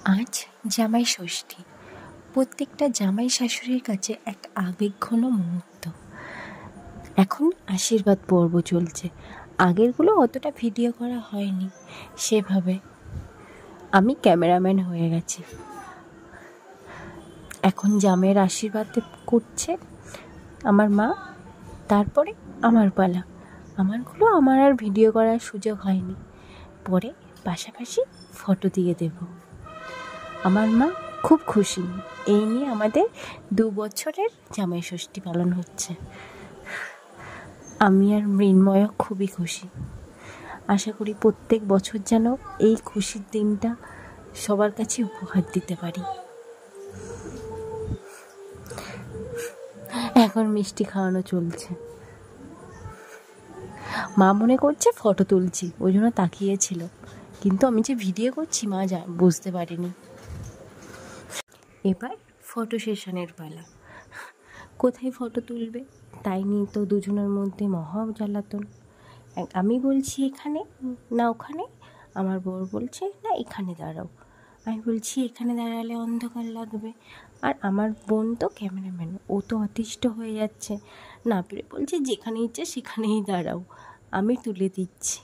আজ জামাই ষষ্ঠী। প্রত্যেকটা জামাই শাশুড়ির কাছে একটা আবেগঘন মুহূর্ত। এখন আশীর্বাদ পর্ব চলছে। আগেরগুলো অতটা ভিডিও করা হয়নি সেভাবে। আমি ক্যামেরাম্যান হয়ে গেছি। এখন জামাইয়ের আশীর্বাদ করছে আমার মা, তারপরে আমার পালা। আমারগুলো আমার আর ভিডিও করার সুযোগ হয়নি, পরে পাশাপাশি ফটো দিয়ে দেব। আমার মা খুব খুশি, এই নিয়ে আমাদের 2 বছরের জামাই ষষ্ঠী পালন হচ্ছে। আমি আর মৃন্ময় খুবই খুশি। আশা করি প্রত্যেক বছর যেন এই খুশির দিনটা সবার কাছে উপহার দিতে পারি। এখন মিষ্টি খাওয়ানো চলছে। মা মনে করছে ফটো তুলছি, ওই জন্য তাকিয়েছিল, কিন্তু আমি যে ভিডিও করছি মা বুঝতে পারিনি। এবার ফটো সেশনের পালা। কোথায় ফটো তুলবে তাই নিয়ে তো দুজনের মধ্যে মহা জ্বালাতন। আমি বলছি এখানে না ওখানে, আমার বর বলছে না এখানে দাঁড়াও। আমি বলছি এখানে দাঁড়ালে অন্ধকার লাগবে, আর আমার বোন তো ক্যামেরাম্যান, ও তো অতিষ্ঠ হয়ে যাচ্ছে, না পেরে বলছে যেখানে ইচ্ছে সেখানেই দাঁড়াও, আমি তুলে দিচ্ছি।